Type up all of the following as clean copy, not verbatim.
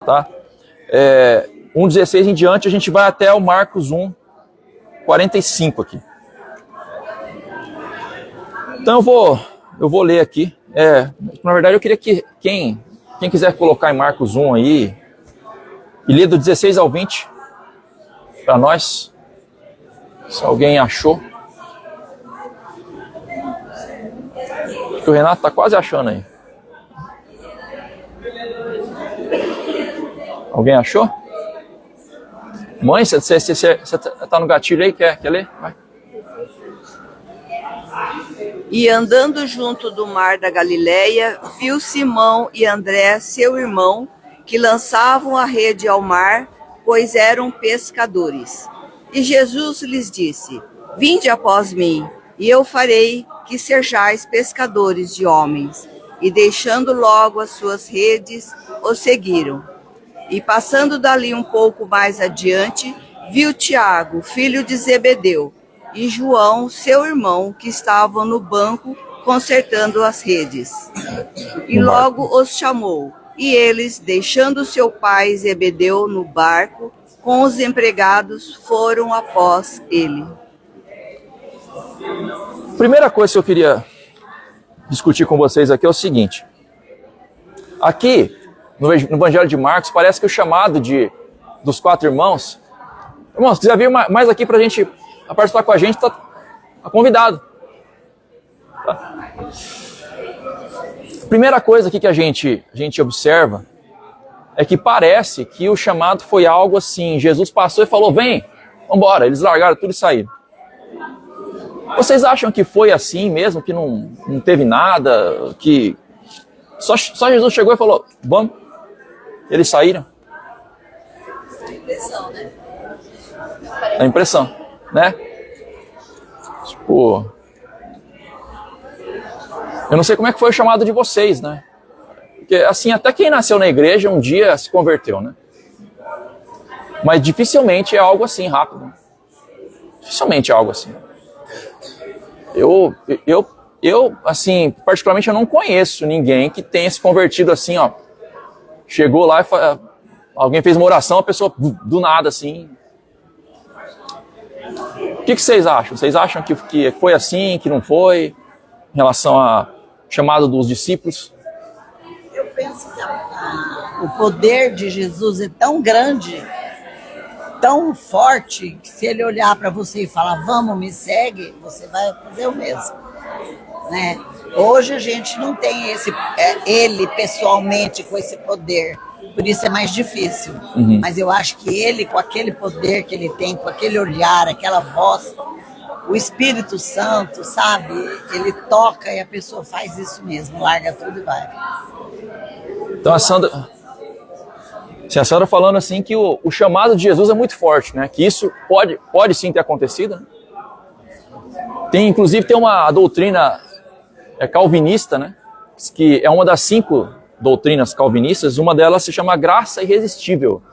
tá? 1,16 em diante, a gente vai até o Marcos 1,45 aqui. Então eu vou ler aqui. Na verdade, eu queria que quem quiser colocar em Marcos 1 aí, e ler do 16 ao 20 para nós, se alguém achou. Acho que o Renato está quase achando aí. Alguém achou? Mãe, você está no gatilho aí? Quer ler? Vai. E andando junto do mar da Galileia, viu Simão e André, seu irmão, que lançavam a rede ao mar, pois eram pescadores. E Jesus lhes disse: Vinde após mim, e eu farei que sejais pescadores de homens. E deixando logo as suas redes, os seguiram. E passando dali um pouco mais adiante, viu Tiago, filho de Zebedeu, e João, seu irmão, que estavam no banco consertando as redes. E logo os chamou. E eles, deixando seu pai Zebedeu no barco, com os empregados, foram após ele. Primeira coisa que eu queria discutir com vocês aqui é o seguinte. Aqui, no Evangelho de Marcos, parece que o chamado dos 4 irmãos... Irmãos, se quiser vir mais aqui pra gente participar com a gente, tá convidado. Tá? Primeira coisa aqui que a gente observa é que parece que o chamado foi algo assim, Jesus passou e falou, vem, vambora, eles largaram tudo e saíram. Vocês acham que foi assim mesmo, que não teve nada, que só Jesus chegou e falou, vamos, eles saíram? É a impressão, né? É a impressão, né? Tipo... Eu não sei como é que foi o chamado de vocês, né? Porque, assim, até quem nasceu na igreja um dia se converteu, né? Mas dificilmente é algo assim rápido. Dificilmente é algo assim. Eu, assim, particularmente eu não conheço ninguém que tenha se convertido assim, ó. Chegou lá e alguém fez uma oração, a pessoa do nada, assim. O que vocês acham? Vocês acham que foi assim, que não foi? Em relação ao chamado dos discípulos? Eu penso que o poder de Jesus é tão grande, tão forte, que se ele olhar para você e falar, vamos, me segue, você vai fazer o mesmo, né? Hoje a gente não tem ele pessoalmente com esse poder, por isso é mais difícil. Mas eu acho que ele, com aquele poder que ele tem, com aquele olhar, aquela voz, o Espírito Santo, sabe? Ele toca e a pessoa faz isso mesmo, larga tudo e vai. Então a Sandra falando assim que o chamado de Jesus é muito forte, né? Que isso pode sim ter acontecido. Né? Inclusive tem uma doutrina calvinista, né? Que é uma das 5 doutrinas calvinistas. Uma delas se chama graça irresistível,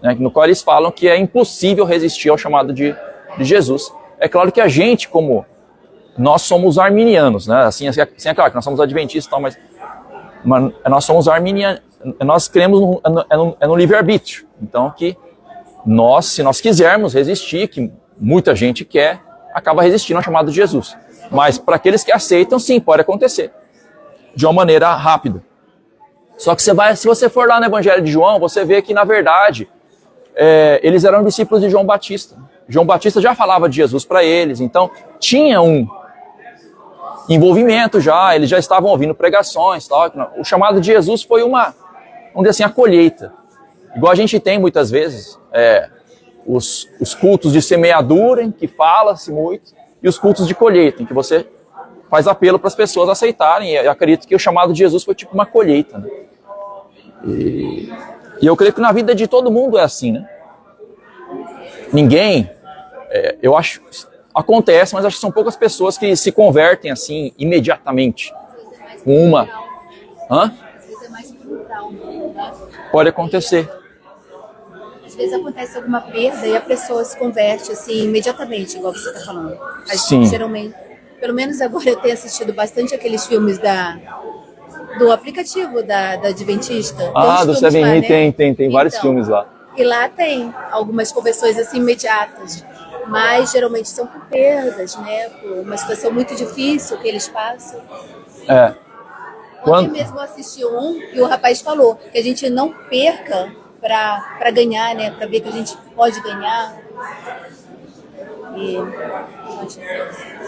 né? No qual eles falam que é impossível resistir ao chamado de Jesus. É claro que a gente, como nós somos arminianos, né? Assim é claro que nós somos adventistas e tal, mas nós somos arminianos, nós cremos no livre-arbítrio. Então, que se nós quisermos resistir, que muita gente quer, acaba resistindo ao chamado de Jesus. Mas para aqueles que aceitam, sim, pode acontecer. De uma maneira rápida. Só que se você for lá no Evangelho de João, você vê que, na verdade, eles eram discípulos de João Batista. João Batista já falava de Jesus para eles, então tinha um envolvimento já, eles já estavam ouvindo pregações, tal. O chamado de Jesus foi vamos dizer assim, a colheita. Igual a gente tem muitas vezes os cultos de semeadura, em que fala-se muito, e os cultos de colheita, em que você faz apelo para as pessoas aceitarem. E eu acredito que o chamado de Jesus foi tipo uma colheita. Né? E eu creio que na vida de todo mundo é assim, né? Ninguém, eu acho, acontece, mas acho que são poucas pessoas que se convertem assim imediatamente. Com uma. Hã? Às vezes é mais por um trauma, né? Pode acontecer. Às vezes acontece alguma perda e a pessoa se converte assim imediatamente, igual você está falando. Mas, sim. Geralmente, pelo menos agora eu tenho assistido bastante aqueles filmes do aplicativo da Adventista. Tem Ah, uns do filmes Seven lá, Me né? tem vários Então, filmes lá. E lá tem algumas conversões assim imediatas, mas geralmente são por perdas, né? Por uma situação muito difícil que eles passam. É. Ontem mesmo eu assisti um e o rapaz falou que a gente não perca para ganhar, né? Para ver que a gente pode ganhar. E...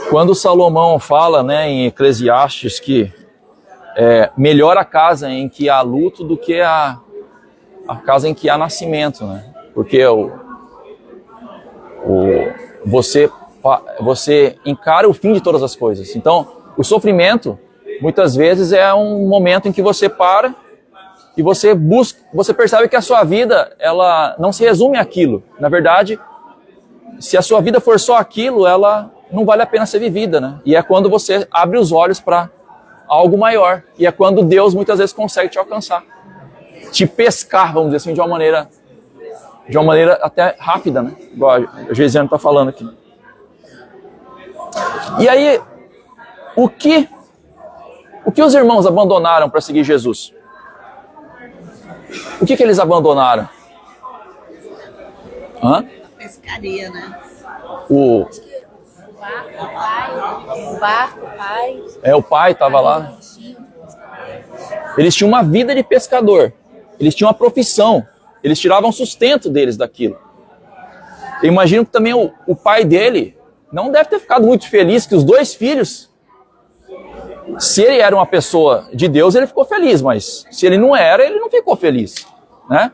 Quando Salomão fala, né, em Eclesiastes que melhor a casa em que há luto do que a casa em que há nascimento, né? Porque você encara o fim de todas as coisas. Então, o sofrimento, muitas vezes, é um momento em que você para e você percebe que a sua vida, ela não se resume àquilo. Na verdade, se a sua vida for só aquilo, ela não vale a pena ser vivida, né? E é quando você abre os olhos para algo maior. E é quando Deus, muitas vezes, consegue te alcançar. Te pescar, vamos dizer assim, de uma maneira até rápida, né? Igual a Geisiane está falando aqui. E aí, o que os irmãos abandonaram para seguir Jesus? O que eles abandonaram? A pescaria, né? O pai. O pai estava lá. Eles tinham uma vida de pescador. Eles tinham uma profissão. Eles tiravam sustento deles daquilo. Eu imagino que também o pai dele não deve ter ficado muito feliz que os dois filhos, se ele era uma pessoa de Deus, ele ficou feliz, mas se ele não era, ele não ficou feliz, né?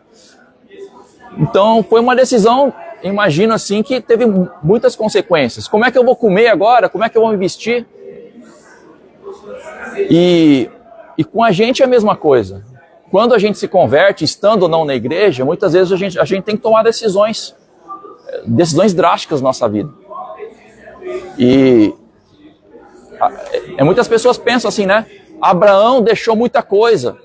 Então foi uma decisão, imagino assim, que teve muitas consequências. Como é que eu vou comer agora? Como é que eu vou me vestir? E com a gente é a mesma coisa. Quando a gente se converte, estando ou não na igreja, muitas vezes a gente tem que tomar decisões drásticas na nossa vida. E muitas pessoas pensam assim, né? Abraão deixou muita coisa.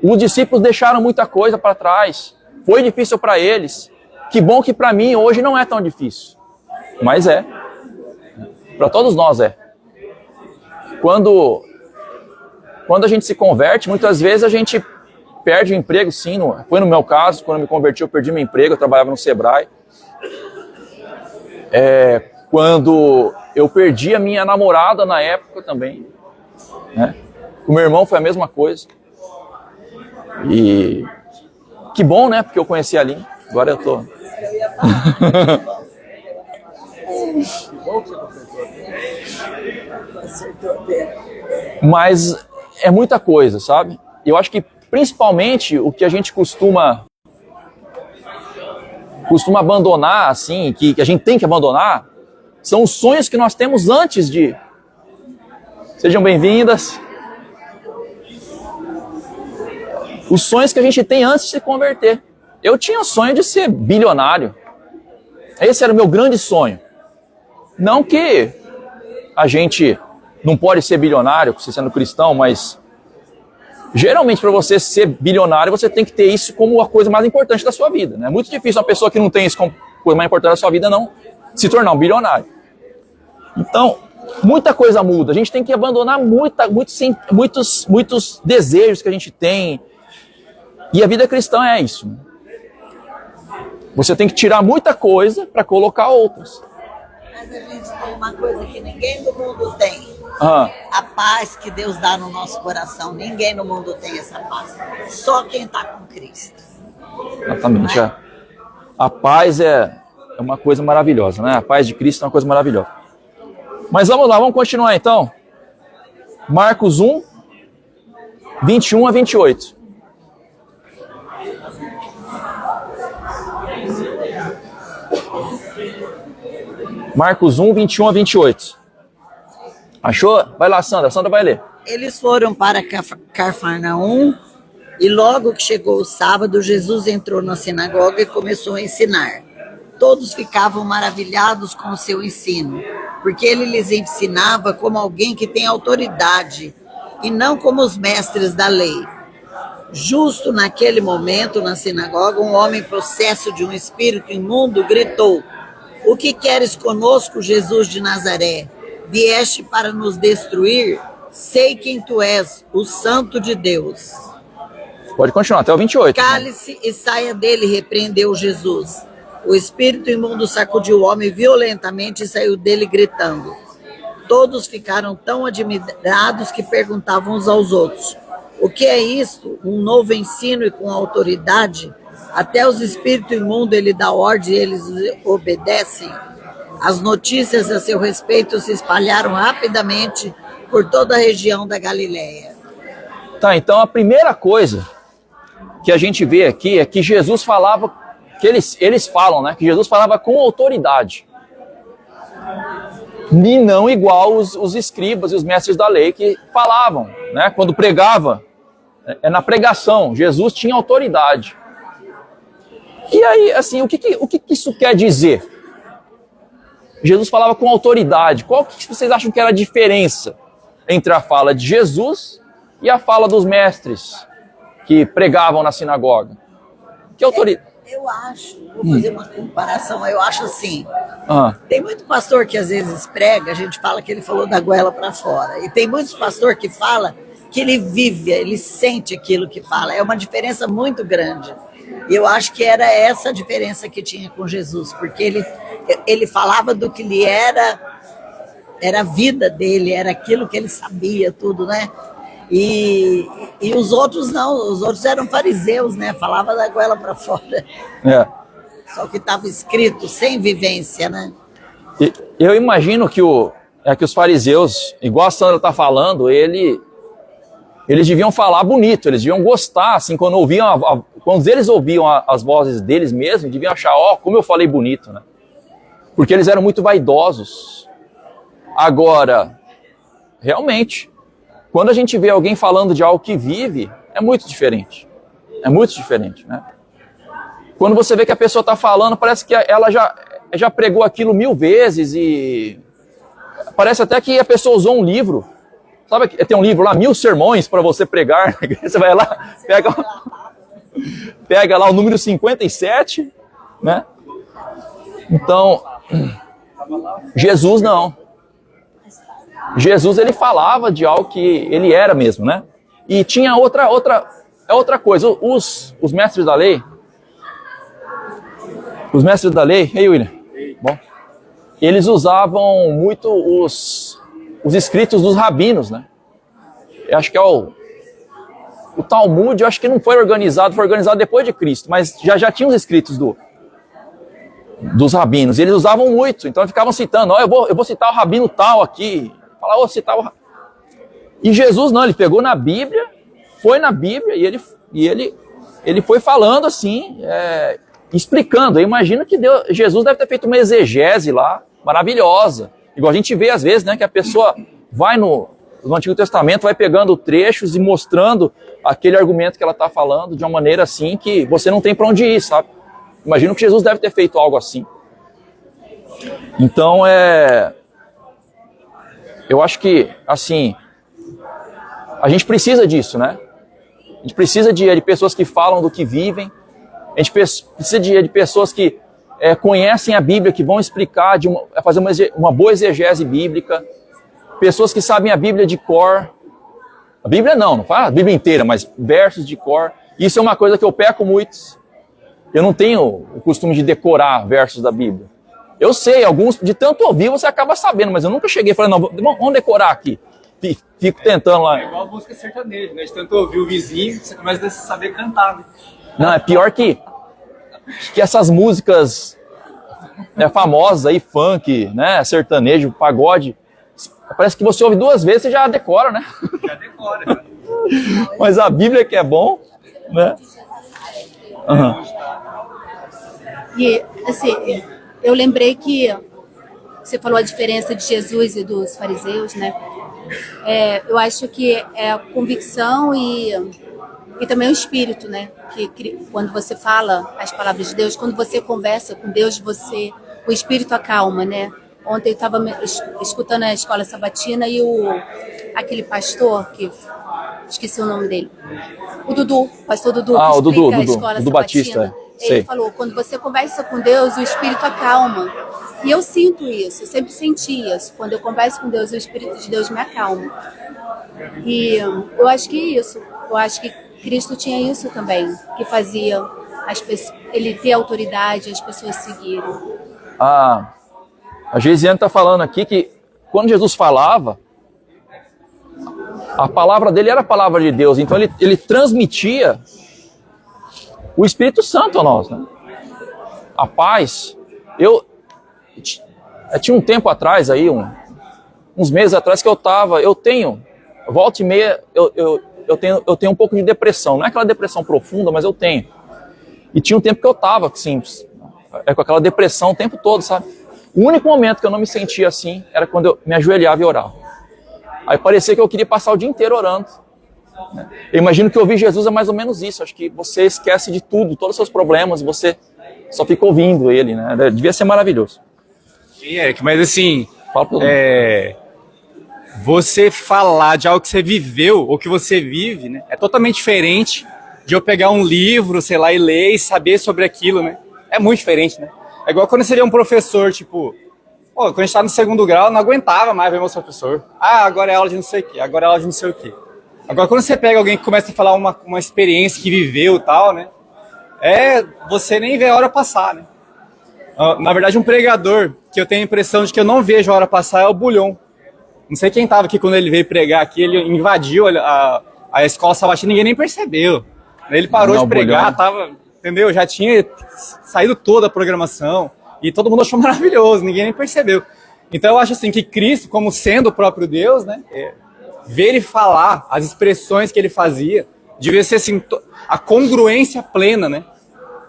Os discípulos deixaram muita coisa para trás. Foi difícil para eles. Que bom que para mim hoje não é tão difícil. Mas é. Para todos nós é. Quando a gente se converte, muitas vezes a gente perde o emprego, sim. Foi no meu caso, quando eu me converti, eu perdi meu emprego, eu trabalhava no Sebrae. Quando eu perdi a minha namorada na época também, né? Com meu irmão foi a mesma coisa. E que bom, né? Porque eu conheci a Aline. Agora eu tô... Mas é muita coisa, sabe? Eu acho que principalmente o que a gente costuma abandonar, assim, que a gente tem que abandonar, são os sonhos que nós temos antes de... Sejam bem-vindas. Os sonhos que a gente tem antes de se converter. Eu tinha o sonho de ser bilionário. Esse era o meu grande sonho. Não que a gente não pode ser bilionário, você sendo cristão, mas geralmente para você ser bilionário, você tem que ter isso como a coisa mais importante da sua vida. É muito difícil uma pessoa que não tem isso como coisa mais importante da sua vida não se tornar um bilionário. Então, muita coisa muda. A gente tem que abandonar muitos desejos que a gente tem. E a vida cristã é isso. Você tem que tirar muita coisa para colocar outras. Mas a gente tem uma coisa que ninguém no mundo tem. Ah. A paz que Deus dá no nosso coração. Ninguém no mundo tem essa paz. Só quem está com Cristo. Exatamente. A paz é uma coisa maravilhosa, né? A paz de Cristo é uma coisa maravilhosa. Mas vamos lá, vamos continuar então. Marcos 1, 21 a 28. Marcos 1, 21 a 28. Achou? Vai lá, Sandra. Sandra vai ler. Eles foram para Cafarnaum e logo que chegou o sábado, Jesus entrou na sinagoga e começou a ensinar. Todos ficavam maravilhados com o seu ensino, porque ele lhes ensinava como alguém que tem autoridade e não como os mestres da lei. Justo naquele momento, na sinagoga, um homem possesso de um espírito imundo gritou: "O que queres conosco, Jesus de Nazaré? Vieste para nos destruir? sei quem tu és, o Santo de Deus. Pode continuar, até o 28. Cale-se e saia dele, repreendeu Jesus. O espírito imundo sacudiu o homem violentamente e saiu dele gritando. Todos ficaram tão admirados que perguntavam uns aos outros: o que é isto? Um novo ensino e com autoridade? Até os espíritos imundos ele dá ordem e eles obedecem. As notícias a seu respeito se espalharam rapidamente por toda a região da Galileia. Tá, então a primeira coisa que a gente vê aqui é que Jesus falava, que eles falam, né? Que Jesus falava com autoridade. E não igual os escribas e os mestres da lei que falavam, né? Quando pregava, na pregação, Jesus tinha autoridade. E aí, assim, o que isso quer dizer? Jesus falava com autoridade. Qual que vocês acham que era a diferença entre a fala de Jesus e a fala dos mestres que pregavam na sinagoga? Que autoridade? Eu acho, vou fazer uma comparação, eu acho assim, tem muito pastor que às vezes prega, a gente fala que ele falou da goela para fora, e tem muitos pastor que fala que ele vive, ele sente aquilo que fala, é uma diferença muito grande. E eu acho que era essa a diferença que tinha com Jesus, porque ele falava do que ele era a vida dele, era aquilo que ele sabia, tudo, né? E os outros não, os outros eram fariseus, né? Falava da goela para fora. É. Só que estava escrito, sem vivência, né? Eu imagino que os fariseus, igual a Sandra está falando, eles deviam falar bonito, eles deviam gostar, assim, quando eles ouviam as vozes deles mesmos, deviam achar, como eu falei bonito, né? Porque eles eram muito vaidosos. Agora, realmente, quando a gente vê alguém falando de algo que vive, é muito diferente. É muito diferente, né? Quando você vê que a pessoa está falando, parece que ela já pregou aquilo 1000 vezes e parece até que a pessoa usou um livro. Sabe, tem um livro lá, 1000 sermões para você pregar. Você vai lá, pega lá o número 57, né? Então, Jesus não. Jesus, ele falava de algo que ele era mesmo, né? E tinha outra coisa. Os mestres da lei, ei, William, bom, eles usavam muito os escritos dos rabinos, né? Eu acho que é o Talmud, eu acho que não foi organizado depois de Cristo, mas já tinha os escritos dos rabinos, e eles usavam muito, então eles ficavam citando, eu vou citar o rabino tal aqui, falar, citar o... E Jesus não, ele pegou na Bíblia, foi na Bíblia, e ele foi falando assim, explicando. Eu imagino que Jesus deve ter feito uma exegese lá, maravilhosa, igual a gente vê às vezes, né, que a pessoa vai no Antigo Testamento, vai pegando trechos e mostrando aquele argumento que ela está falando de uma maneira assim que você não tem para onde ir, sabe? Imagino que Jesus deve ter feito algo assim. Então, eu acho que, assim, a gente precisa disso, né? A gente precisa de pessoas que falam do que vivem, a gente precisa de pessoas que conhecem a Bíblia, que vão explicar, fazer uma boa exegese bíblica, pessoas que sabem a Bíblia de cor. A Bíblia não fala a Bíblia inteira, mas versos de cor. Isso é uma coisa que eu peco muito. Eu não tenho o costume de decorar versos da Bíblia. Eu sei, alguns, de tanto ouvir, você acaba sabendo, mas eu nunca cheguei e falei, não, vamos decorar aqui. Fico tentando lá. É igual a música sertaneja, né? De tanto ouvir o vizinho, você começa a saber cantar, né? Não, é pior que essas músicas famosas aí, funk, né, sertanejo, pagode, parece que você ouve 2 vezes e já decora, né? Já decora. Mas a Bíblia que é bom, né? Uhum. E, assim, eu lembrei que você falou a diferença de Jesus e dos fariseus, né? Eu acho que é a convicção e também o espírito, né? Que quando você fala as palavras de Deus, quando você conversa com Deus, o espírito acalma, né? Ontem eu estava escutando a escola sabatina e aquele pastor, que esqueci o nome dele, o Dudu, pastor Dudu, que o Dudu, a escola Dudu Batista. Ele falou, quando você conversa com Deus, o espírito acalma. E eu sinto isso, eu sempre senti isso. Quando eu converso com Deus, o espírito de Deus me acalma. E eu acho que isso. Eu acho que Cristo tinha isso também, que fazia ele ter autoridade, as pessoas seguirem. A Geisiane está falando aqui que quando Jesus falava, a palavra dele era a palavra de Deus, então ele transmitia o Espírito Santo a nós, né? A paz. Eu tinha um tempo atrás aí, uns meses atrás que eu tenho, volta e meia, eu tenho um pouco de depressão, não é aquela depressão profunda, mas eu tenho. E tinha um tempo que eu tava, assim, com aquela depressão o tempo todo, sabe? O único momento que eu não me sentia assim era quando eu me ajoelhava e orava. Aí parecia que eu queria passar o dia inteiro orando. Eu imagino que ouvir Jesus é mais ou menos isso. Acho que você esquece de tudo, todos os seus problemas, você só fica ouvindo ele, né? Devia ser maravilhoso. Sim, Eric, mas assim, Fala pelo você falar de algo que você viveu ou que você vive, né, é totalmente diferente de eu pegar um livro, sei lá, e ler e saber sobre aquilo, né? É muito diferente, né? É igual quando seria um professor, tipo, quando a gente tá no segundo grau, eu não aguentava mais ver meu professor. Ah, agora é aula de não sei o quê, agora é aula de não sei o quê. Agora, quando você pega alguém que começa a falar uma experiência que viveu e tal, né? Você nem vê a hora passar, né? Na verdade, um pregador que eu tenho a impressão de que eu não vejo a hora passar é o Bulhon. Não sei quem estava aqui quando ele veio pregar aqui, ele invadiu a escola sabatina, ninguém nem percebeu. Ele parou de pregar, entendeu? Já tinha saído toda a programação e todo mundo achou maravilhoso, ninguém nem percebeu. Então eu acho assim que Cristo, como sendo o próprio Deus, né, ver ele falar, as expressões que ele fazia, devia ser assim, a congruência plena, né,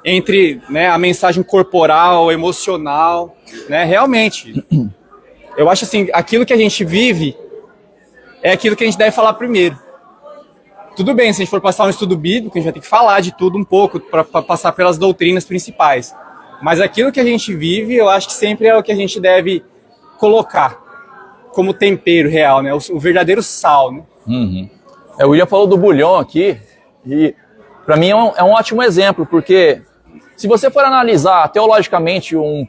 entre, né, a mensagem corporal, emocional, né, realmente. Eu acho assim, aquilo que a gente vive é aquilo que a gente deve falar primeiro. Tudo bem, se a gente for passar um estudo bíblico, a gente vai ter que falar de tudo um pouco para passar pelas doutrinas principais. Mas aquilo que a gente vive, eu acho que sempre é o que a gente deve colocar como tempero real, né? O verdadeiro sal, né? Uhum. O William falou do Bulhon aqui, e para mim é um ótimo exemplo, porque se você for analisar teologicamente um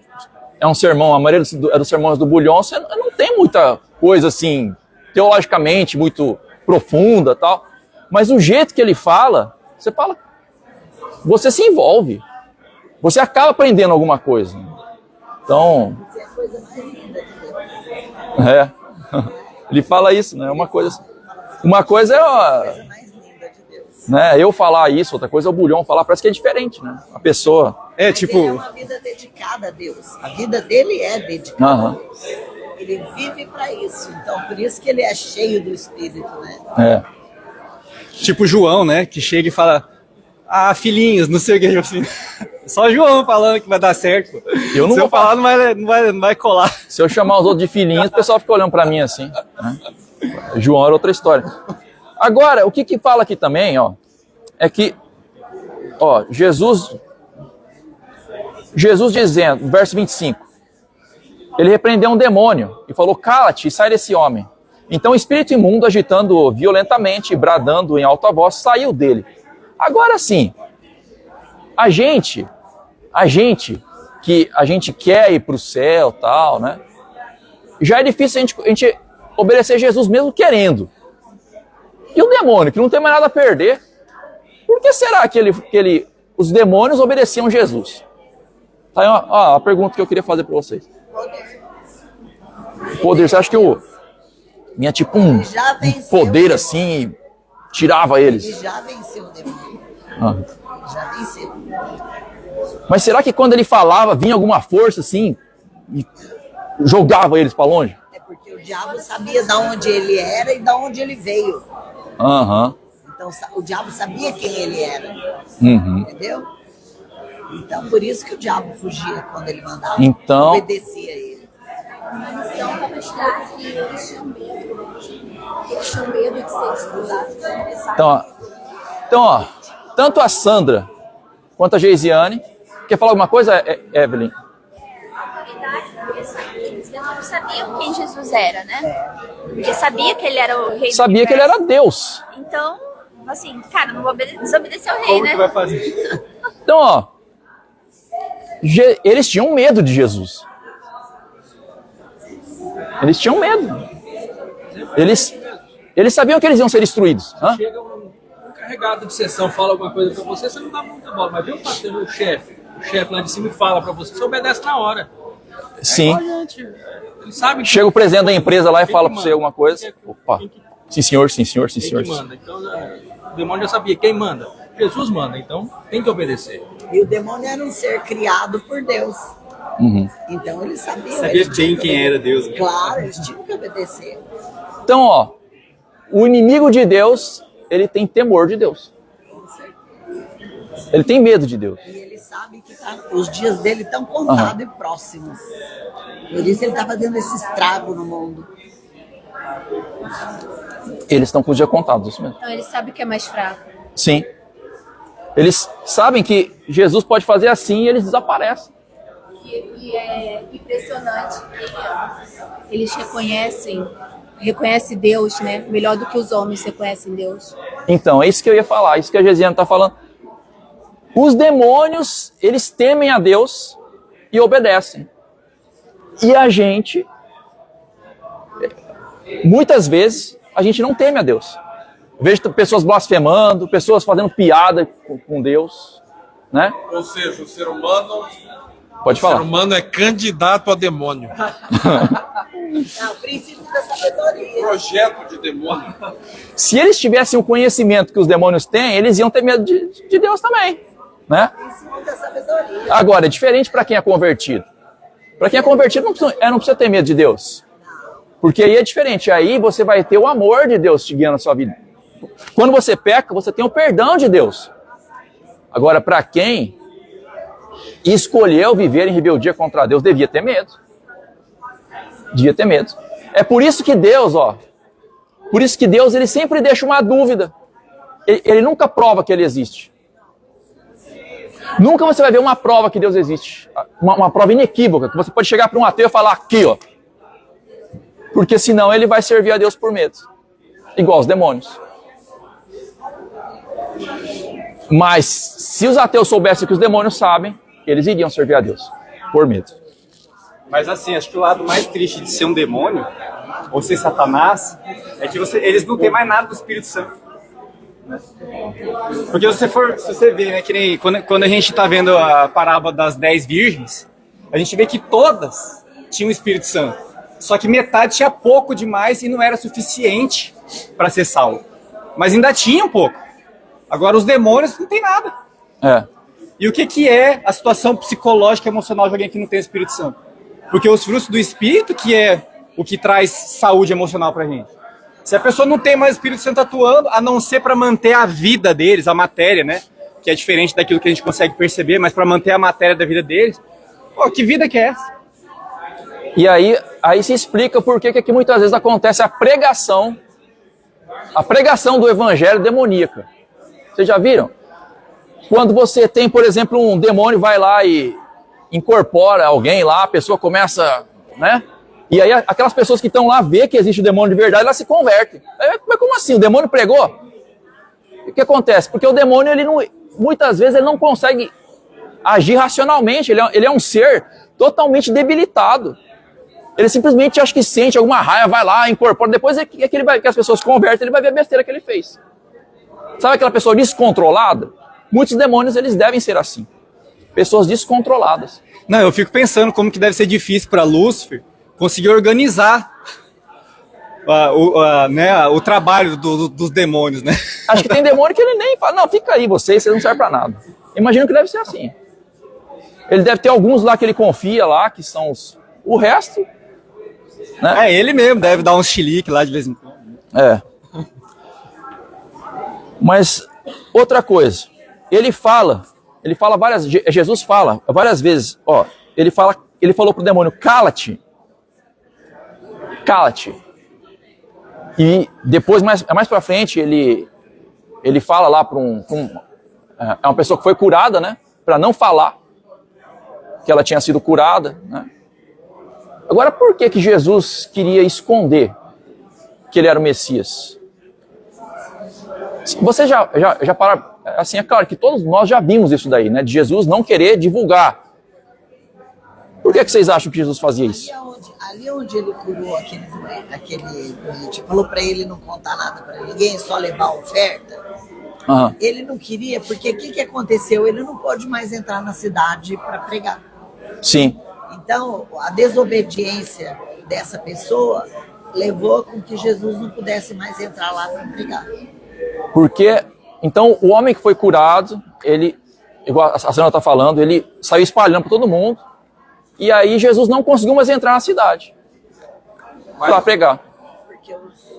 sermão, a maioria dos sermões do Bulhon, você não tem muita coisa assim, teologicamente, muito profunda tal, mas o jeito que ele fala, você se envolve, você acaba aprendendo alguma coisa. Então, ele fala isso, né? Uma coisa é, né, eu falar isso, outra coisa é o Bulhon falar, parece que é diferente, né? A pessoa Ele é uma vida dedicada a Deus. A vida dele é dedicada a Deus. Ele vive para isso. Então, por isso que ele é cheio do Espírito, né? Tipo João, né? Que chega e fala, filhinhos, não sei o que. Assim. Só João falando que vai dar certo. Eu não Se vou eu falar, não vai colar. Se eu chamar os outros de filhinhos, o pessoal fica olhando para mim assim. Né? João era outra história. Agora, o que fala aqui também, é que, Jesus dizendo, verso 25, ele repreendeu um demônio e falou, cala-te e sai desse homem. Então o espírito imundo, agitando violentamente e bradando em alta voz, saiu dele. Agora sim, a gente quer ir para o céu, tal, né? Já é difícil a gente obedecer Jesus mesmo querendo. E o demônio, que não tem mais nada a perder, por que será que os demônios obedeciam Jesus? Tá aí a pergunta que eu queria fazer para vocês. Poder, você acha que tinha tipo um poder assim, tirava eles? Ele já venceu o demônio. Já venceu. Mas será que quando ele falava, vinha alguma força assim e jogava eles para longe? É porque o diabo sabia de onde ele era e de onde ele veio. Então o diabo sabia quem ele era. Entendeu? Então por isso que o diabo fugia quando ele mandava. Então, obedecia a ele. A missão para mostrar que eles tinham medo. Eles tinham medo de ser expulsados. Então, tanto a Sandra quanto a Geisiane, quer falar alguma coisa, Evelyn? Na verdade, eles não sabiam quem Jesus era, né? Porque sabia que ele era o rei do Sabia que ele era Deus. Então, assim, cara, não vou desobedecer ao rei, Como né? que vai fazer? Então, eles tinham medo de Jesus. Eles tinham medo. Eles sabiam que eles iam ser destruídos. Hã? Chega um carregado de sessão, fala alguma coisa pra você, você não dá muita bola. Mas vem o chefe lá de cima e fala pra você, você obedece na hora. Sim. Eles sabem que Chega o presidente da empresa lá e quem fala que pra você manda? alguma coisa. Opa. Sim, senhor, sim, senhor, sim, Quem senhor. que manda. Então, o demônio já sabia quem manda. Jesus manda, então tem que obedecer. E o demônio era um ser criado por Deus. Uhum. Então eles sabiam. Sabia eles tinham bem que quem obedecer. era Deus, né? Claro, eles tinham que obedecer. Então, ó, o inimigo de Deus, ele tem temor de Deus. Ele tem medo de Deus. E ele sabe que os dias dele estão contados e próximos. Por isso ele está fazendo esse estrago no mundo. Eles estão com os dias contados, isso mesmo. Então ele sabe que é mais fraco. Sim. Eles sabem que Jesus pode fazer assim e eles desaparecem. E é impressionante que eles reconhecem Deus, né? Melhor do que os homens reconhecem Deus. Então, é isso que eu ia falar, isso que a Gesiana está falando. Os demônios, eles temem a Deus e obedecem. E a gente, muitas vezes, a gente não teme a Deus. Eu vejo pessoas blasfemando, pessoas fazendo piada com Deus, né? Ou seja, o ser humano, Pode o falar. ser humano é candidato a demônio. Não, o princípio da sabedoria. Projeto de demônio. Se eles tivessem o conhecimento que os demônios têm, eles iam ter medo de Deus também, né? O princípio da sabedoria. Agora, é diferente para quem é convertido. Para quem é convertido, não precisa ter medo de Deus. Porque aí é diferente. Aí você vai ter o amor de Deus te guiando na sua vida. Quando você peca, você tem o perdão de Deus. Agora, para quem escolheu viver em rebeldia contra Deus, devia ter medo. Devia ter medo. É por isso que Deus, ele sempre deixa uma dúvida. Ele nunca prova que ele existe. Nunca você vai ver uma prova que Deus existe. Uma prova inequívoca, que você pode chegar para um ateu e falar aqui, ó. Porque senão ele vai servir a Deus por medo. Igual os demônios. Mas se os ateus soubessem que os demônios sabem, eles iriam servir a Deus por medo. Mas assim, acho que o lado mais triste de ser um demônio, ou ser Satanás, é que eles não têm mais nada do Espírito Santo. Né? Porque se você vê, né, que nem quando a gente está vendo a parábola das 10 virgens, a gente vê que todas tinham o Espírito Santo. Só que metade tinha pouco demais e não era suficiente para ser salvo. Mas ainda tinha um pouco. Agora os demônios não tem nada. É. E o que é a situação psicológica e emocional de alguém que não tem o Espírito Santo? Porque os frutos do Espírito que é o que traz saúde emocional pra gente. Se a pessoa não tem mais o Espírito Santo atuando, a não ser para manter a vida deles, a matéria, né? Que é diferente daquilo que a gente consegue perceber, mas para manter a matéria da vida deles, pô, que vida que é essa? E aí se explica por que aqui muitas vezes acontece a pregação do evangelho demoníaca. Vocês já viram? Quando você tem, por exemplo, um demônio vai lá e incorpora alguém lá, a pessoa começa, né? E aí aquelas pessoas que estão lá vê que existe o demônio de verdade, elas se convertem. Mas como assim? O demônio pregou? O que acontece? Porque o demônio, muitas vezes, ele não consegue agir racionalmente. Ele é um ser totalmente debilitado. Ele simplesmente acha que sente alguma raiva, vai lá, incorpora. Depois que as pessoas convertem, ele vai ver a besteira que ele fez. Sabe aquela pessoa descontrolada? Muitos demônios, eles devem ser assim. Pessoas descontroladas. Não, eu fico pensando como que deve ser difícil para Lúcifer conseguir organizar o trabalho dos demônios, né? Acho que tem demônio que ele nem fala, não, fica aí vocês não servem para nada. Imagino que deve ser assim. Ele deve ter alguns lá que ele confia lá, que são o resto. Né? É, ele mesmo deve dar uns chilique lá de vez em quando. É. Mas, outra coisa, Jesus fala várias vezes, ó, ele falou pro demônio, cala-te. E depois, mais pra frente, ele fala lá é uma pessoa que foi curada, né, pra não falar que ela tinha sido curada, né. Agora, por que Jesus queria esconder que ele era o Messias? Você já para, assim, é claro que todos nós já vimos isso daí, né? De Jesus não querer divulgar. Por que vocês acham que Jesus fazia isso? Ali onde ele curou aquele doente, falou para ele não contar nada para ninguém, só levar a oferta. Aham. Ele não queria, porque o que aconteceu? Ele não pode mais entrar na cidade para pregar. Sim. Então, a desobediência dessa pessoa levou com que Jesus não pudesse mais entrar lá para pregar. Porque, então, o homem que foi curado, ele, igual a senhora está falando, ele saiu espalhando para todo mundo, e aí Jesus não conseguiu mais entrar na cidade para pregar.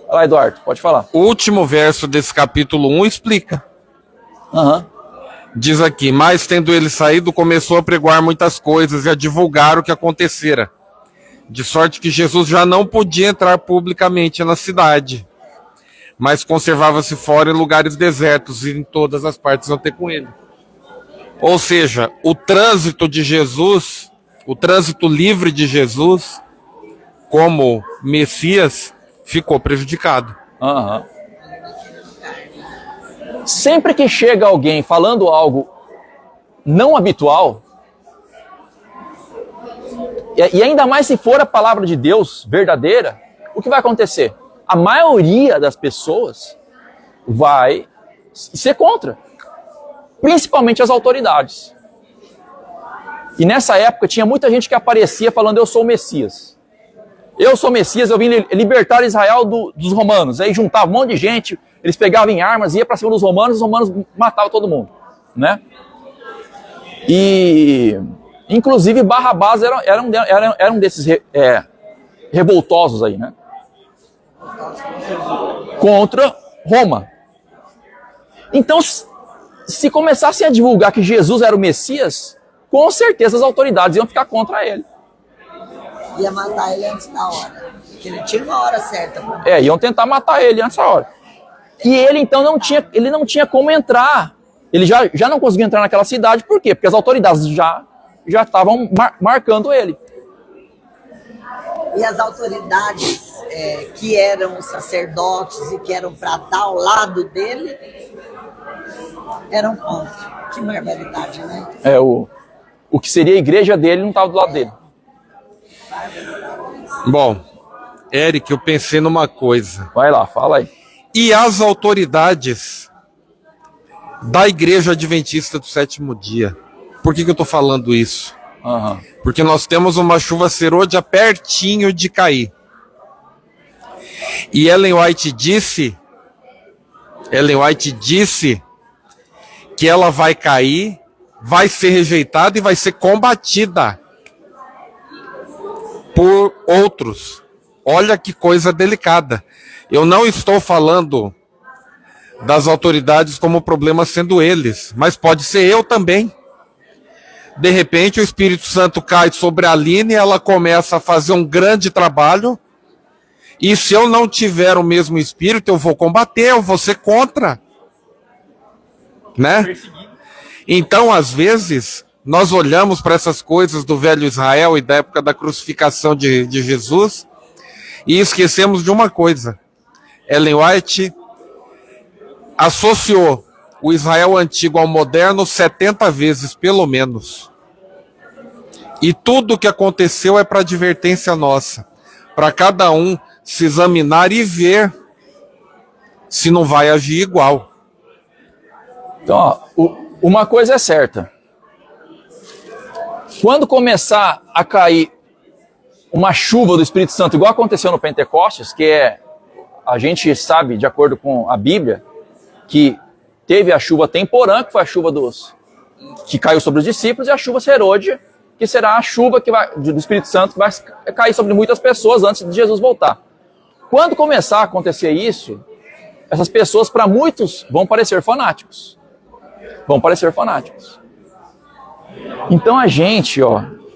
Vai lá, Eduardo, pode falar. O último verso desse capítulo 1 explica. Aham. Diz aqui, mas tendo ele saído, começou a pregoar muitas coisas e a divulgar o que acontecera. De sorte que Jesus já não podia entrar publicamente na cidade, mas conservava-se fora em lugares desertos e em todas as partes iam ter com ele. Ou seja, o trânsito de Jesus, o trânsito livre de Jesus, como Messias, ficou prejudicado. Aham. Sempre que chega alguém falando algo não habitual, e ainda mais se for a palavra de Deus verdadeira, o que vai acontecer? A maioria das pessoas vai ser contra, principalmente as autoridades. E nessa época tinha muita gente que aparecia falando: eu sou o Messias. Eu sou o Messias, eu vim libertar Israel dos romanos. Aí juntava um monte de gente, eles pegavam em armas, ia para cima dos romanos, os romanos matavam todo mundo, né? E inclusive Barrabás era um desses revoltosos aí, né? Contra Roma. Então, se começassem a divulgar que Jesus era o Messias, com certeza as autoridades iam ficar contra ele. Ia matar ele antes da hora, porque ele tinha uma hora certa. Iam tentar matar ele antes da hora. E ele então não tinha como entrar. Ele já não conseguia entrar naquela cidade, por quê? Porque as autoridades já estavam marcando ele. E as autoridades que eram sacerdotes e que eram para estar ao lado dele, eram contra. Que barbaridade, né? O que seria a igreja dele não estava do lado dele. Bom, Eric, eu pensei numa coisa. Vai lá, fala aí. E as autoridades da Igreja Adventista do Sétimo Dia? Por que eu estou falando isso? Uhum. Porque nós temos uma chuva serôdia pertinho de cair. E Ellen White disse que ela vai cair, vai ser rejeitada e vai ser combatida por outros. Olha que coisa delicada. Eu não estou falando das autoridades como problema sendo eles, mas pode ser eu também. De repente o Espírito Santo cai sobre a Aline e ela começa a fazer um grande trabalho, e se eu não tiver o mesmo espírito, eu vou combater, eu vou ser contra, né? Então, às vezes, nós olhamos para essas coisas do velho Israel e da época da crucificação de Jesus e esquecemos de uma coisa. Ellen White associou o Israel antigo ao moderno 70 vezes, pelo menos. E tudo o que aconteceu é para advertência nossa, para cada um se examinar e ver se não vai agir igual. Então, uma coisa é certa. Quando começar a cair uma chuva do Espírito Santo, igual aconteceu no Pentecostes, que a gente sabe, de acordo com a Bíblia, que teve a chuva temporã, que foi a chuva que caiu sobre os discípulos, e a chuva serôdia, que será a chuva do Espírito Santo que vai cair sobre muitas pessoas antes de Jesus voltar. Quando começar a acontecer isso, essas pessoas, para muitos, vão parecer fanáticos. Então a gente,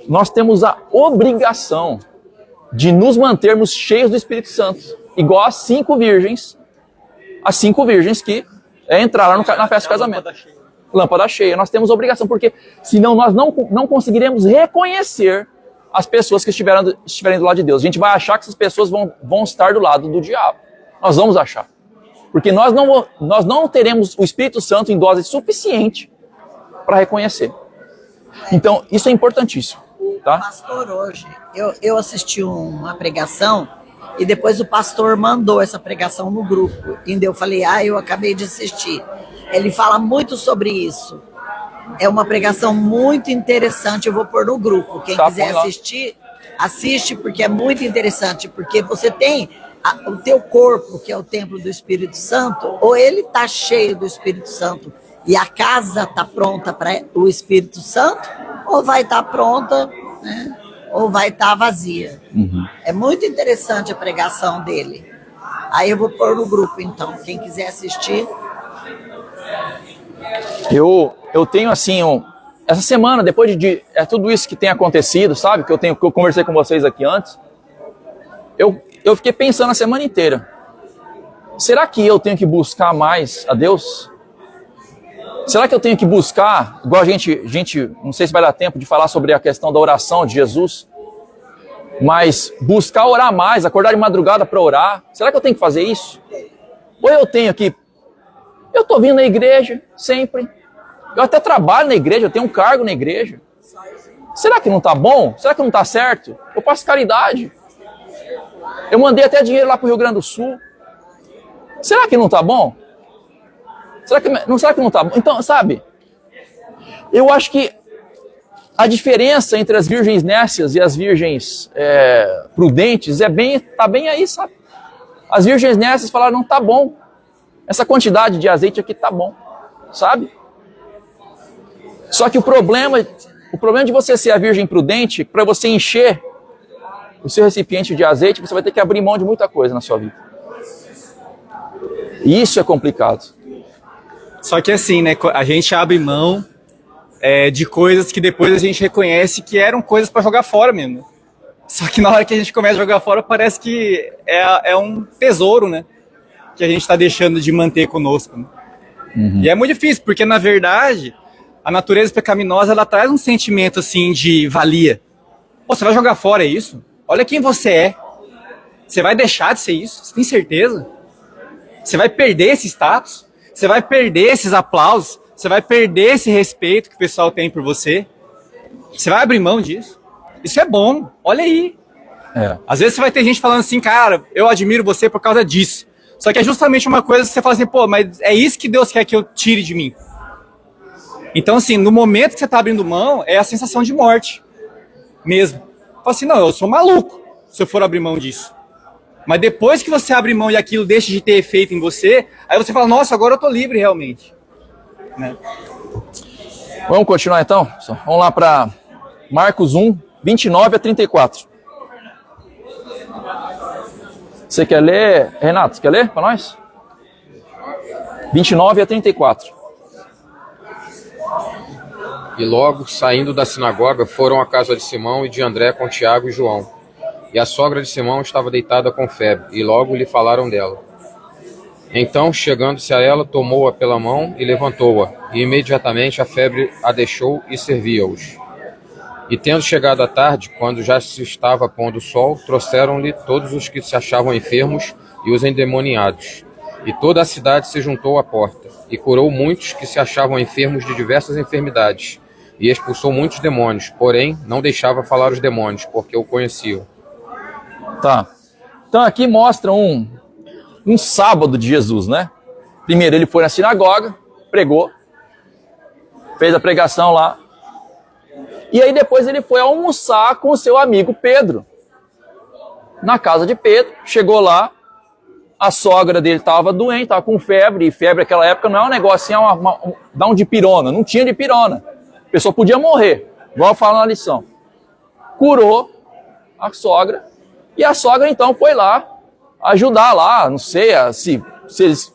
nós temos a obrigação de nos mantermos cheios do Espírito Santo, igual as 5 virgens que entraram na festa de casamento. Lâmpada cheia. Nós temos obrigação, porque senão nós não conseguiremos reconhecer as pessoas que estiverem do lado de Deus. A gente vai achar que essas pessoas vão estar do lado do diabo. Nós vamos achar. Porque nós não teremos o Espírito Santo em dose suficiente para reconhecer. Então, isso é importantíssimo. tá? Pastor, hoje, eu assisti uma pregação e depois o pastor mandou essa pregação no grupo. E eu falei, eu acabei de assistir. Ele fala muito sobre isso. É uma pregação muito interessante, eu vou pôr no grupo. Quem quiser assistir, assiste, porque é muito interessante. Porque você tem o teu corpo, que é o templo do Espírito Santo, ou ele está cheio do Espírito Santo e a casa está pronta para o Espírito Santo, ou vai estar pronta, né? Ou vai estar vazia. É muito interessante a pregação dele. Aí eu vou pôr no grupo, então. Quem quiser assistir. Eu tenho assim, essa semana, depois de tudo isso que tem acontecido, sabe? Que eu conversei com vocês aqui antes. Eu fiquei pensando a semana inteira. Será que eu tenho que buscar mais a Deus? Será que eu tenho que buscar, igual a gente, não sei se vai dar tempo de falar sobre a questão da oração de Jesus, mas buscar orar mais, acordar de madrugada para orar. Será que eu tenho que fazer isso? Ou eu tenho que... Eu estou vindo na igreja sempre. Eu até trabalho na igreja, eu tenho um cargo na igreja. Será que não está bom? Será que não está certo? Eu faço caridade. Eu mandei até dinheiro lá para o Rio Grande do Sul. Será que não está bom? Será que não está bom? Então, sabe, eu acho que a diferença entre as virgens nécias e as virgens prudentes tá bem aí, sabe? As virgens nécias falaram, não tá bom. Essa quantidade de azeite aqui tá bom, sabe? Só que o problema de você ser a virgem prudente, para você encher o seu recipiente de azeite, você vai ter que abrir mão de muita coisa na sua vida. E isso é complicado. Só que assim, né, a gente abre mão de coisas que depois a gente reconhece que eram coisas para jogar fora mesmo. Só que na hora que a gente começa a jogar fora, parece que é um tesouro, né, que a gente está deixando de manter conosco. Né? E é muito difícil, porque na verdade, a natureza pecaminosa, ela traz um sentimento assim de valia. Pô, você vai jogar fora isso? Olha quem você é. Você vai deixar de ser isso? Você tem certeza? Você vai perder esse status? Você vai perder esses aplausos, você vai perder esse respeito que o pessoal tem por você. Você vai abrir mão disso. Isso é bom, olha aí. Às vezes você vai ter gente falando assim, cara, eu admiro você por causa disso. Só que é justamente uma coisa que você fala assim, pô, mas é isso que Deus quer que eu tire de mim. Então assim, no momento que você está abrindo mão, é a sensação de morte mesmo. Fala assim, não, eu sou maluco se eu for abrir mão disso. Mas depois que você abre mão e aquilo deixa de ter efeito em você, aí você fala, nossa, agora eu tô livre realmente. Né? Vamos continuar então? Vamos lá para Marcos 1, 29 a 34. Você quer ler, Renato? Você quer ler para nós? 29 a 34. E logo, saindo da sinagoga, foram à casa de Simão e de André com Tiago e João. E a sogra de Simão estava deitada com febre, e logo lhe falaram dela. Então, chegando-se a ela, tomou-a pela mão e levantou-a, e imediatamente a febre a deixou e servia-os. E tendo chegado a tarde, quando já se estava pondo o sol, trouxeram-lhe todos os que se achavam enfermos e os endemoniados. E toda a cidade se juntou à porta, e curou muitos que se achavam enfermos de diversas enfermidades, e expulsou muitos demônios, porém não deixava falar os demônios, porque o conheciam. Tá. Então aqui mostra um sábado de Jesus, né? Primeiro ele foi na sinagoga, pregou, fez a pregação lá. E aí depois ele foi almoçar com o seu amigo Pedro. Na casa de Pedro, chegou lá, a sogra dele estava doente, estava com febre, e febre naquela época não é um negócio assim, dá um dipirona, não tinha dipirona. A pessoa podia morrer, igual eu falo na lição. Curou a sogra, e a sogra então foi lá ajudar lá, não sei se eles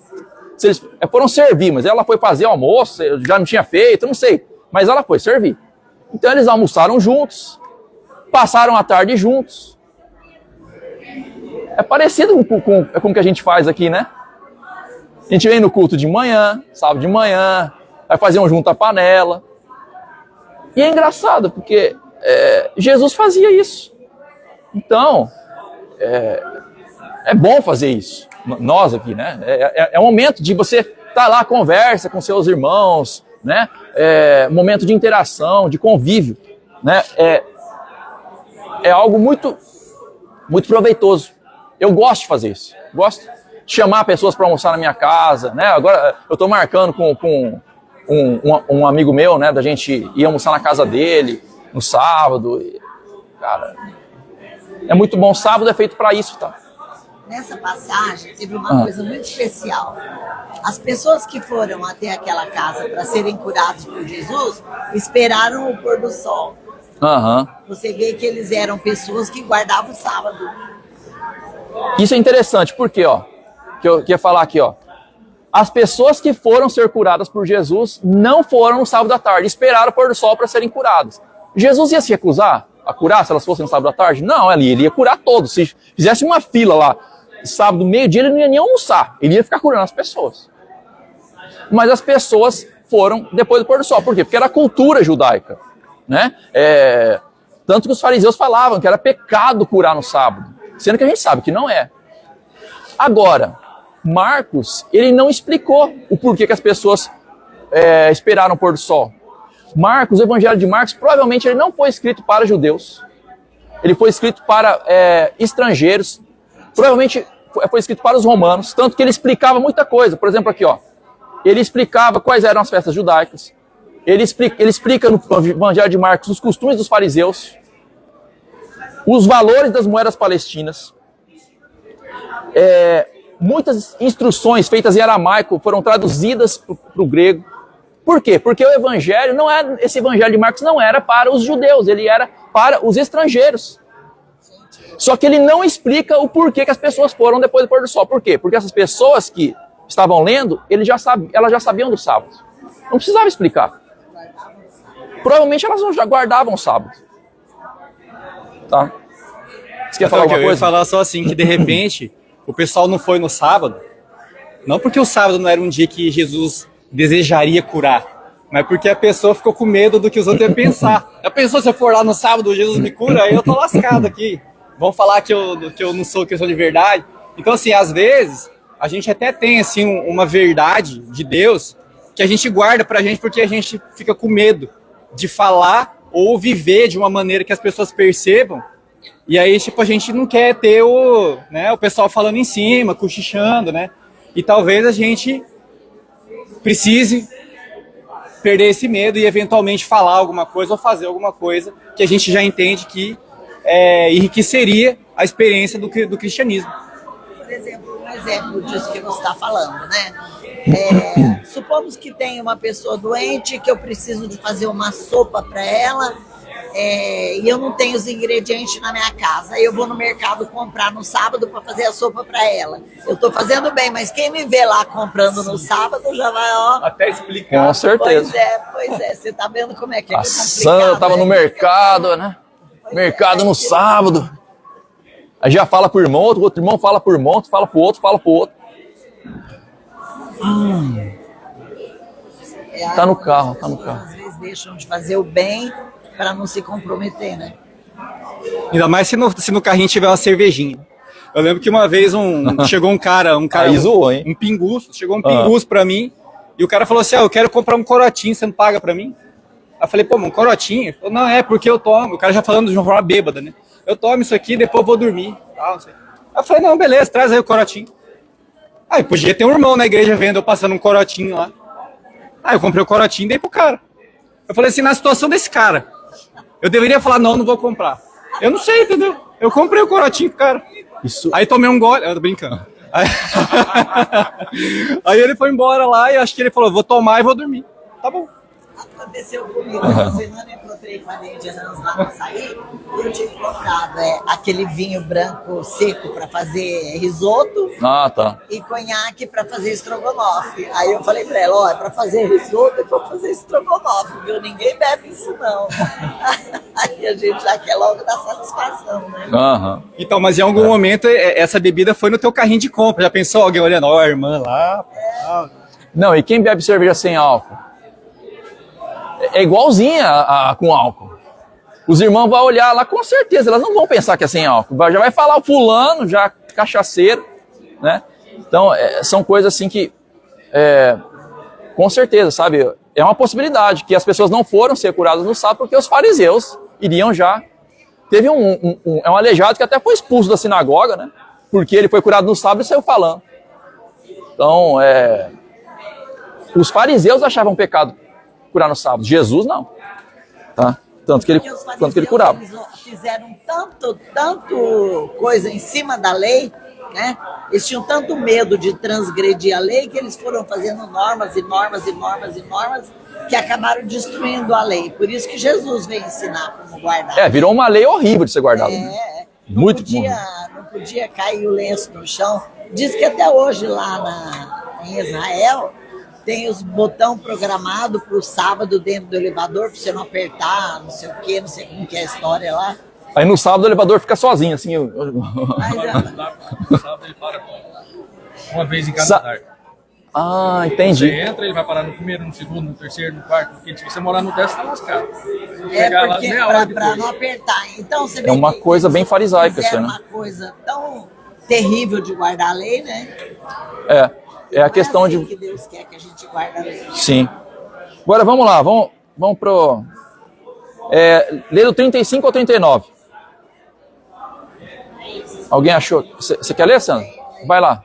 foram servir, mas ela foi fazer o almoço, já não tinha feito, não sei, mas ela foi servir. Então eles almoçaram juntos, passaram a tarde juntos. É parecido com o que a gente faz aqui, né? A gente vem no culto de manhã, sábado de manhã, vai fazer um junta-panela. E é engraçado, porque Jesus fazia isso. Então, é bom fazer isso. Nós aqui, né? É um momento de você estar lá, conversa com seus irmãos, né? Momento de interação, de convívio, né? é algo muito, muito proveitoso. Eu gosto de fazer isso. Gosto de chamar pessoas para almoçar na minha casa, né? Agora eu estou marcando com um amigo meu, né? Da gente ir almoçar na casa dele no sábado. E, cara, é muito bom. Sábado é feito para isso, tá? Nessa passagem teve uma coisa muito especial. As pessoas que foram até aquela casa para serem curados por Jesus esperaram o pôr do sol. Você vê que eles eram pessoas que guardavam o sábado. Isso é interessante, porque, ó, que eu queria falar aqui, ó. As pessoas que foram ser curadas por Jesus não foram no sábado à tarde, esperaram o pôr do sol para serem curadas. Jesus ia se recusar a curar se elas fossem no sábado à tarde? Não, ele ia curar todos. Se fizesse uma fila lá, sábado, meio-dia, ele não ia nem almoçar. Ele ia ficar curando as pessoas. Mas as pessoas foram depois do pôr do sol. Por quê? Porque era a cultura judaica, né? Tanto que os fariseus falavam que era pecado curar no sábado. Sendo que a gente sabe que não é. Agora, Marcos, ele não explicou o porquê que as pessoas esperaram o pôr do sol. Marcos, o evangelho de Marcos, provavelmente ele não foi escrito para judeus. Ele foi escrito para estrangeiros. Provavelmente foi escrito para os romanos. Tanto que ele explicava muita coisa. Por exemplo, aqui, ó. Ele explicava quais eram as festas judaicas. Ele explica no evangelho de Marcos os costumes dos fariseus. Os valores das moedas palestinas. Muitas instruções feitas em aramaico foram traduzidas para o grego. Por quê? Porque o evangelho esse evangelho de Marcos não era para os judeus, ele era para os estrangeiros. Só que ele não explica o porquê que as pessoas foram depois do pôr do sol. Por quê? Porque essas pessoas que estavam lendo, elas já sabiam do sábado. Não precisava explicar. Provavelmente elas já guardavam o sábado. Tá? Você quer falar alguma coisa? Eu ia falar só assim, que de repente o pessoal não foi no sábado, não porque o sábado não era um dia que Jesus desejaria curar, mas porque a pessoa ficou com medo do que os outros iam pensar. A pessoa, se eu for lá no sábado, Jesus me cura, aí eu tô lascado aqui. Vão falar que eu não sou questão de verdade. Então, assim, às vezes, a gente até tem, assim, uma verdade de Deus que a gente guarda pra gente porque a gente fica com medo de falar ou viver de uma maneira que as pessoas percebam. E aí, tipo, a gente não quer ter o pessoal falando em cima, cochichando, né? E talvez a gente precise perder esse medo e eventualmente falar alguma coisa ou fazer alguma coisa que a gente já entende que enriqueceria a experiência do cristianismo. Por exemplo, um exemplo disso que você está falando, né? Supomos que tem uma pessoa doente que eu preciso de fazer uma sopa para ela e eu não tenho os ingredientes na minha casa. Aí eu vou no mercado comprar no sábado para fazer a sopa para ela. Eu estou fazendo bem, mas quem me vê lá comprando no sábado já vai, ó... Até explicar. Com certeza. Pois é. Você está vendo como é que é A complicado. Sandra estava no mercado, né? Mercado no sábado. Aí já fala pro irmão, outro irmão fala pro irmão, fala pro outro, fala pro outro. Tá no carro, tá no carro. Às vezes deixam de fazer o bem para não se comprometer, né? Ainda mais se no carrinho tiver uma cervejinha. Eu lembro que uma vez chegou um cara Aí zoou, hein? um pinguço, chegou um pinguço pra mim, e o cara falou assim, eu quero comprar um corotinho, você não paga pra mim? Aí eu falei, pô, um corotinho? Ele falou, não, porque eu tomo. O cara já falando de uma forma bêbada, né? Eu tomo isso aqui, depois eu vou dormir. Tal, não sei. Aí eu falei, não, beleza, traz aí o corotinho. Aí podia ter um irmão na igreja vendo eu passando um corotinho lá. Aí eu comprei o corotinho e dei pro cara. Eu falei assim, na situação desse cara, eu deveria falar, não vou comprar. Eu não sei, entendeu? Eu comprei o corotinho pro cara. Isso. Aí tomei um gole, eu tô brincando. Aí ele foi embora lá e acho que ele falou, vou tomar e vou dormir. Tá bom. Aconteceu comigo essa semana, eu encontrei com a Neide Ramos lá no açaí e eu tinha comprado aquele vinho branco seco para fazer risoto e conhaque para fazer estrogonofe. Aí eu falei para ela, para fazer risoto e para fazer estrogonofe, viu? Ninguém bebe isso não. Aí a gente já quer logo dar satisfação, né? Então, mas em algum momento essa bebida foi no teu carrinho de compra. Já pensou alguém olhando, a irmã lá? Não, e quem bebe cerveja sem álcool? É igualzinha com álcool. Os irmãos vão olhar lá, com certeza, elas não vão pensar que é sem álcool. Já vai falar o fulano, já cachaceiro, né? Então, são coisas assim que, com certeza, sabe? É uma possibilidade que as pessoas não foram ser curadas no sábado porque os fariseus iriam já Teve um aleijado que até foi expulso da sinagoga, né? Porque ele foi curado no sábado e saiu falando. Então, os fariseus achavam pecado curar no sábado. Jesus não. Tá? Tanto que ele curava. Eles fizeram tanto coisa em cima da lei, né? Eles tinham tanto medo de transgredir a lei que eles foram fazendo normas e normas e normas e normas que acabaram destruindo a lei. Por isso que Jesus veio ensinar como guardar. Virou uma lei horrível de ser guardada. Não podia cair o lenço no chão. Diz que até hoje lá em Israel tem os botão programado para o sábado dentro do elevador, para você não apertar, não sei o quê, não sei como que é a história lá. Aí no sábado o elevador fica sozinho, assim. No sábado ele para uma vez em cada andar. Ah, entendi. Você entra, ele vai parar no primeiro, no segundo, no terceiro, no quarto, porque se você morar no 10, você tá lascado. Porque para não apertar. Então, você vê uma coisa bem farisaica isso, né? É uma coisa tão terrível de guardar a lei, né? É a questão assim de... que Deus quer que a gente guarde a lei. Sim. Agora vamos lá, vamos pro... Lê do 35 ao 39. Alguém achou? Você quer ler, Sandra? Vai lá.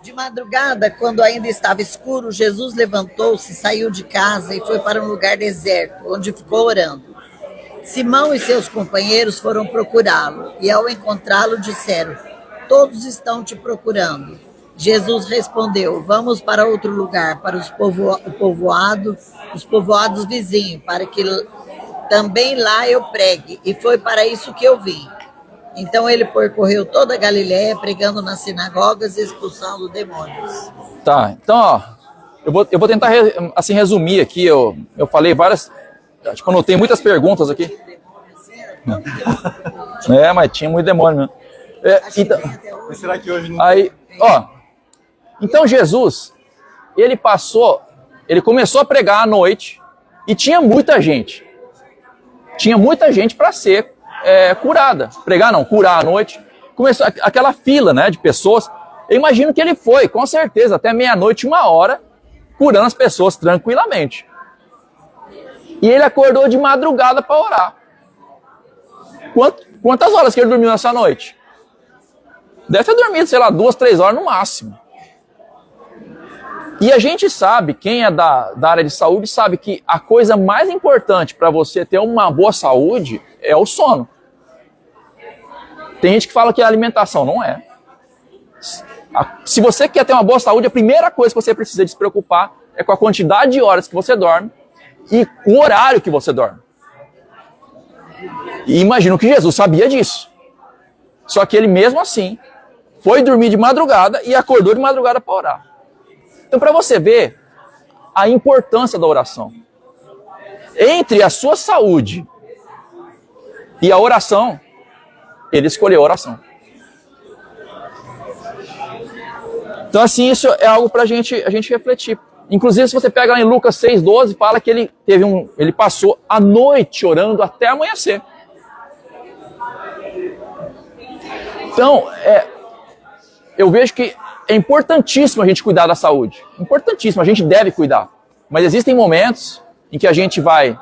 De madrugada, quando ainda estava escuro, Jesus levantou-se, saiu de casa e foi para um lugar deserto, onde ficou orando. Simão e seus companheiros foram procurá-lo, e ao encontrá-lo disseram: todos estão te procurando. Jesus respondeu: vamos para outro lugar, para os povoados vizinhos, para que também lá eu pregue, e foi para isso que eu vim. Então ele percorreu toda a Galiléia, pregando nas sinagogas e expulsando demônios. Tá, então, eu vou tentar assim, resumir aqui. Eu falei várias... Tipo, eu anotei muitas perguntas aqui. Mas tinha muito demônio mesmo. Então, Mas será que hoje não... Aí, então Jesus, ele começou a pregar à noite e tinha muita gente. Tinha muita gente para ser curada. Curar à noite. Começou aquela fila, né, de pessoas. Eu imagino que ele foi, com certeza, até meia-noite, 1h, curando as pessoas tranquilamente. E ele acordou de madrugada para orar. Quantas horas que ele dormiu nessa noite? Deve ter dormido, 2, 3 horas no máximo. E a gente sabe, quem é da área de saúde, sabe que a coisa mais importante para você ter uma boa saúde é o sono. Tem gente que fala que a alimentação não é. Se você quer ter uma boa saúde, a primeira coisa que você precisa de se preocupar é com a quantidade de horas que você dorme e o horário que você dorme. E imagino que Jesus sabia disso. Só que ele mesmo assim foi dormir de madrugada e acordou de madrugada para orar. Então, para você ver a importância da oração. Entre a sua saúde e a oração, ele escolheu a oração. Então, assim, isso é algo para a gente refletir. Inclusive, se você pega lá em Lucas 6,12, fala que ele passou a noite orando até amanhecer. Então, eu vejo que é importantíssimo a gente cuidar da saúde. Importantíssimo, a gente deve cuidar. Mas existem momentos em que a gente vai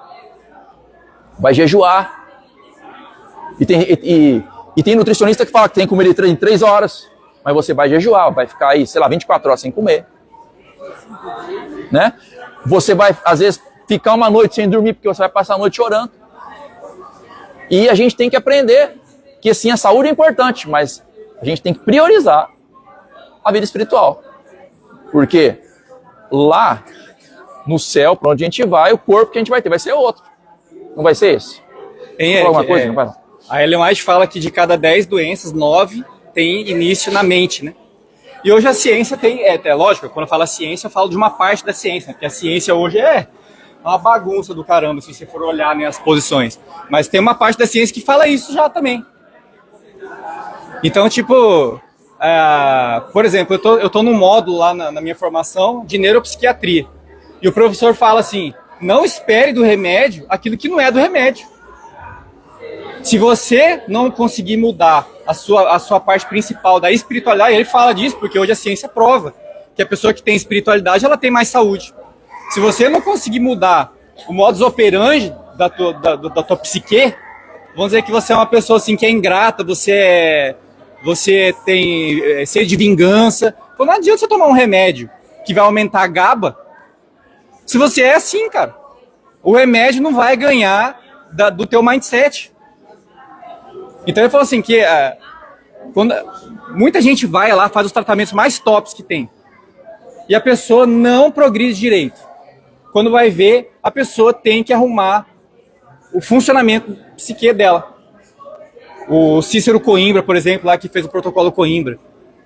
jejuar. E tem nutricionista que fala que tem que comer em 3 horas. Mas você vai jejuar, vai ficar aí, 24 horas sem comer. Né? Você vai, às vezes, ficar uma noite sem dormir, porque você vai passar a noite orando. E a gente tem que aprender que, sim, a saúde é importante, mas a gente tem que priorizar a vida espiritual. Porque lá no céu, para onde a gente vai, o corpo que a gente vai ter vai ser outro. Não vai ser esse? Alguma coisa? Não vai. A Ellen White fala que de cada 10 doenças, 9 tem início na mente, né? E hoje a ciência tem, lógico, quando eu falo ciência, eu falo de uma parte da ciência, né? Porque a ciência hoje é uma bagunça do caramba, se você for olhar, né, as posições. Mas tem uma parte da ciência que fala isso já também. Então, tipo, por exemplo, eu tô num módulo lá na minha formação de neuropsiquiatria. E o professor fala assim: não espere do remédio aquilo que não é do remédio. Se você não conseguir mudar a sua parte principal da espiritualidade, ele fala disso, porque hoje a ciência prova que a pessoa que tem espiritualidade, ela tem mais saúde. Se você não conseguir mudar o modus operandi da tua psique, vamos dizer que você é uma pessoa assim que é ingrata, você tem sede de vingança. Então não adianta você tomar um remédio que vai aumentar a GABA se você é assim, cara. O remédio não vai ganhar do teu mindset. Então ele falou assim que quando muita gente vai lá, faz os tratamentos mais tops que tem, e a pessoa não progride direito. Quando vai ver, a pessoa tem que arrumar o funcionamento psique dela. O Cícero Coimbra, por exemplo, lá que fez o protocolo Coimbra.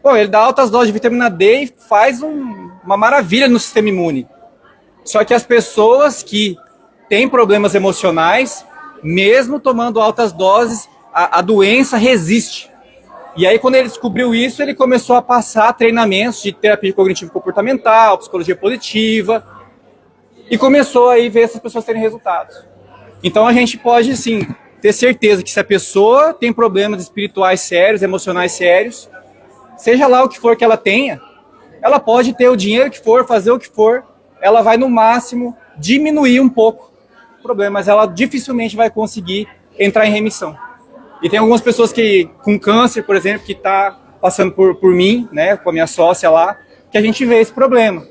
Pô, ele dá altas doses de vitamina D e faz uma maravilha no sistema imune. Só que as pessoas que têm problemas emocionais, mesmo tomando altas doses, a doença resiste. E aí, quando ele descobriu isso, ele começou a passar treinamentos de terapia cognitivo-comportamental, psicologia positiva, e começou aí a ver essas pessoas terem resultados. Então, a gente pode, sim, ter certeza que se a pessoa tem problemas espirituais sérios, emocionais sérios, seja lá o que for que ela tenha, ela pode ter o dinheiro que for, fazer o que for, ela vai, no máximo, diminuir um pouco o problema, mas ela dificilmente vai conseguir entrar em remissão. E tem algumas pessoas que, com câncer, por exemplo, que está passando por mim, né, com a minha sócia lá, que a gente vê esse problema.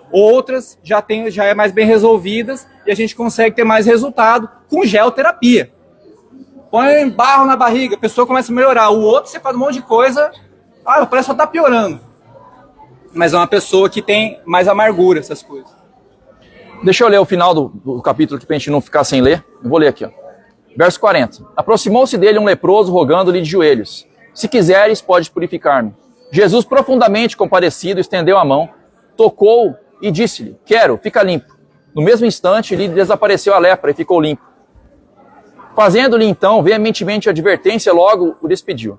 Outras já é mais bem resolvidas e a gente consegue ter mais resultado com geoterapia. Põe barro na barriga, a pessoa começa a melhorar. O outro, você faz um monte de coisa, parece que só está piorando. Mas é uma pessoa que tem mais amargura, essas coisas. Deixa eu ler o final do capítulo aqui para a gente não ficar sem ler. Eu vou ler aqui, ó. Verso 40. Aproximou-se dele um leproso, rogando-lhe de joelhos: se quiseres, podes purificar-me. Jesus, profundamente compadecido, estendeu a mão, tocou e disse-lhe: quero, fica limpo. No mesmo instante, lhe desapareceu a lepra e ficou limpo. Fazendo-lhe então veementemente advertência, logo o despediu.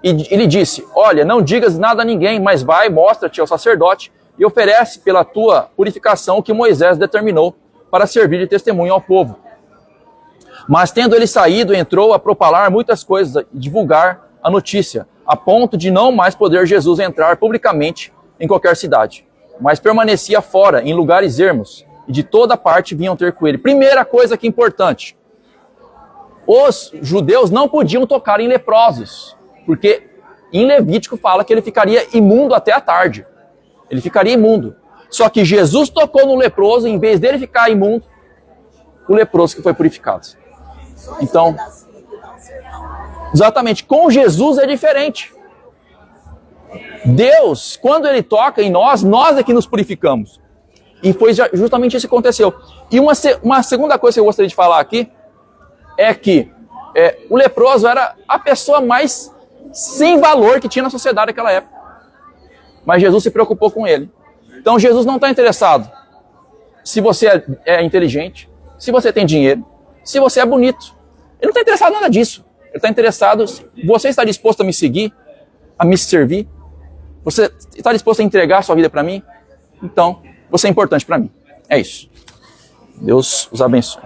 E lhe disse: olha, não digas nada a ninguém, mas vai, mostra-te ao sacerdote e oferece pela tua purificação o que Moisés determinou para servir de testemunho ao povo. Mas tendo ele saído, entrou a propalar muitas coisas e divulgar a notícia, a ponto de não mais poder Jesus entrar publicamente em qualquer cidade, mas permanecia fora, em lugares ermos, e de toda parte vinham ter com ele. Primeira coisa que é importante: os judeus não podiam tocar em leprosos, porque em Levítico fala que ele ficaria imundo até a tarde. Ele ficaria imundo. Só que Jesus tocou no leproso, em vez dele ficar imundo, o leproso que foi purificado. Então, exatamente, com Jesus é diferente. Deus, quando ele toca em nós é que nos purificamos. E foi justamente isso que aconteceu. E uma segunda coisa que eu gostaria de falar aqui é que o leproso era a pessoa mais sem valor que tinha na sociedade naquela época. Mas Jesus se preocupou com ele. Então Jesus não está interessado se você é inteligente, se você tem dinheiro, se você é bonito. Ele não está interessado em nada disso. Ele está interessado, você está disposto a me seguir, a me servir? Você está disposto a entregar a sua vida para mim? Então, você é importante para mim. É isso. Deus os abençoe.